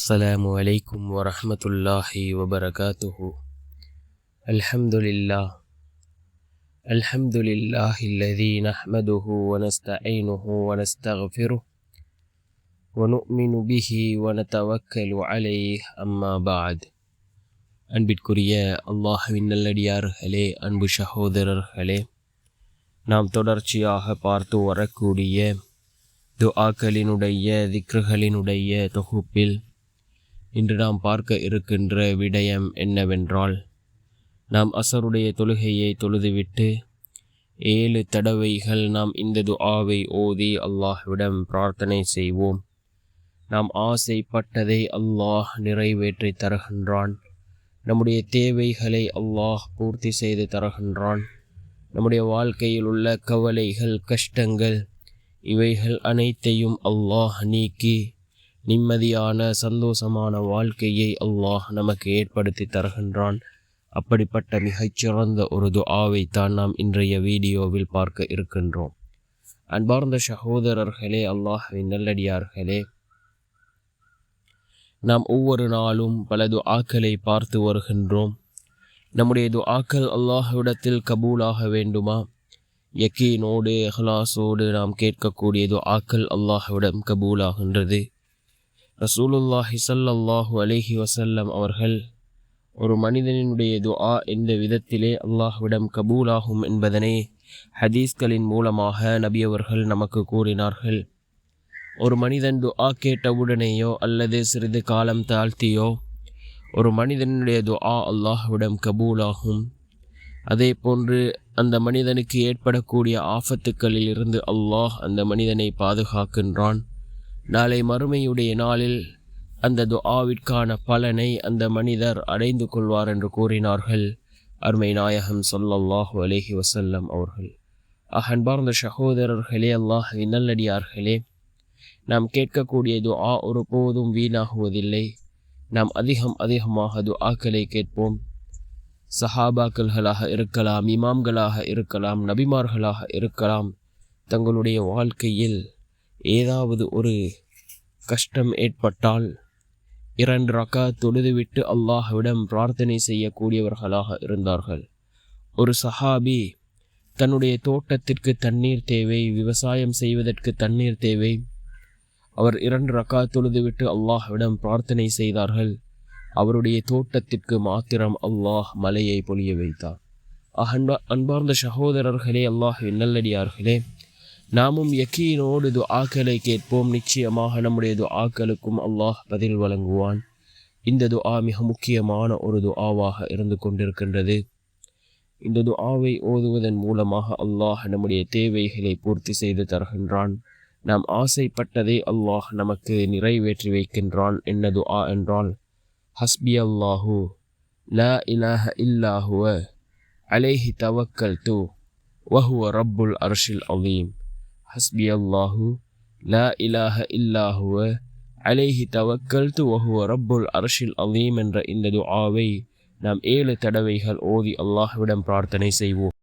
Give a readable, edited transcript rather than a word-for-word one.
السلام عليكم ورحمة الله وبركاته. الحمد لله الذي نحمده ونستعينه ونستغفره ونؤمن به ونتوكل عليه أما بعد. அன்பிற்குரிய அல்லாஹ்வின் நல்லடியார்களே, அன்பு சகோதரர்களே, நாம் தொடர்ச்சியாக பார்த்து வரக்கூடிய துஆக்களினுடைய திக்ருகளினுடைய தொகுப்பில் இன்று நாம் பார்க்க இருக்கின்ற விடயம் என்னவென்றால், நாம் அசருடைய தொழுகையை தொழுதுவிட்டு 7 தடவைகள் நாம் இந்த துஆவை ஓதி அல்லாஹ்விடம் பிரார்த்தனை செய்வோம். நாம் ஆசைப்பட்டதை அல்லாஹ் நிறைவேற்றி தருகின்றான். நம்முடைய தேவைகளை அல்லாஹ் பூர்த்தி செய்து தருகின்றான். நம்முடைய வாழ்க்கையில் உள்ள கவலைகள், கஷ்டங்கள் இவைகள் அனைத்தையும் அல்லாஹ் நீக்கி நிம்மதியான சந்தோஷமான வாழ்க்கையை அல்லாஹ் நமக்கு ஏற்படுத்தி தருகின்றான். அப்படிப்பட்ட மிகச்சிறந்த ஒரு துஆவைத்தான் நாம் இன்றைய வீடியோவில் பார்க்க இருக்கின்றோம். அன்பார்ந்த சகோதரர்களே, அல்லாஹ்வின் நல்லடியார்களே, நாம் ஒவ்வொரு நாளும் பல துஆக்களை பார்த்து வருகின்றோம். நம்முடைய துஆக்கள் அல்லாஹ்விடத்தில் கபூலாக வேண்டுமா? யக்கீனோடு இஹ்லாஸோடு நாம் கேட்கக்கூடிய துஆக்கள் அல்லாஹ்விடம் கபூலாகின்றது. ரசூலுல்லாஹி ஸல்லல்லாஹு அலைஹி வஸல்லம் அவர்கள் ஒரு மனிதனுடைய துஆ எந்த விதத்திலே அல்லாஹ்விடம் கபூலாகும் என்பதனை ஹதீஸ்களின் மூலமாக நபி அவர்கள் நமக்கு கூறினார்கள். ஒரு மனிதன் துஆ கேட்டவுடனேயோ அல்லது சிறிது காலம் தாழ்த்தியோ ஒரு மனிதனுடைய துஆ அல்லாஹ்விடம் கபூலாகும். அதே போன்று அந்த மனிதனுக்கு ஏற்படக்கூடிய ஆபத்துக்களில் இருந்து அல்லாஹ் அந்த மனிதனை பாதுகாக்கின்றான். நாளை மறுமையுடைய நாளில் அந்த துஆவிற்கான பலனை அந்த மனிதர் அடைந்து கொள்வார் என்று கூறினார்கள் அருமை நாயகம் ஸல்லல்லாஹு அலைஹி வஸல்லம் அவர்கள். அன்பார்ந்த சகோதரர்களே, அல்லாஹ்வின் நல்லடியார்களே, நாம் கேட்கக்கூடிய துஆ ஒருபோதும் வீணாகுவதில்லை. நாம் அதிகமாக துஆக்களை கேட்போம். சஹாபாக்கள்களாக இருக்கலாம், இமாம்களாக இருக்கலாம், நபிமார்களாக இருக்கலாம். தங்களுடைய வாழ்க்கையில் ஏதாவது ஒரு கஷ்டம் ஏற்பட்டால் 2 ரக்காத் தொழுதுவிட்டு அல்லாஹ்விடம் பிரார்த்தனை செய்யக்கூடியவர்களாக இருந்தார்கள். ஒரு சஹாபி தன்னுடைய தோட்டத்திற்கு தண்ணீர் தேவை, விவசாயம் செய்வதற்கு தண்ணீர் தேவை. அவர் 2 ரக்காத் தொழுதுவிட்டு அல்லாஹ்விடம் பிரார்த்தனை செய்தார்கள். அவருடைய தோட்டத்திற்கு மாத்திரம் அல்லாஹ் மலையை பொழிய வைத்தார். அன்பார்ந்த சகோதரர்களே, அல்லாஹ்வின் நல்லடியார்களே, நாமும் யக்கீனோடு துஆக்களை கேட்போம். நிச்சயமாக நம்முடைய துஆக்களுக்கும் அல்லாஹ் பதில் வழங்குவான். இந்த துஆ மிக முக்கியமான ஒரு துஆவாக இருந்து கொண்டிருக்கின்றது. இந்த துஆவை ஓதுவதன் மூலமாக அல்லாஹ் நம்முடைய தேவைகளை பூர்த்தி செய்து தருகின்றான். நாம் ஆசைப்பட்டதை அல்லாஹ் நமக்கு நிறைவேற்றி வைக்கின்றான். என்ன துஆ என்றால், ஹஸ்பி அல்லாஹு லா இலாஹ இல்லா ஹுவ அலைஹி தவக்கல்து வஹுவ ரப்புல் அர்ஷில் அலீம். ஹஸ்பி அல்லாஹு லா இலாஹ இல்லா ஹுவ அலைஹி தவக்கல்து வஹுவ ரப்புல் அர்ஷில் அலீம் என்ற இந்த துஆவை நாம் 7 தடவைகள் ஓதி அல்லாஹ்விடம் பிரார்த்தனை செய்வோம்.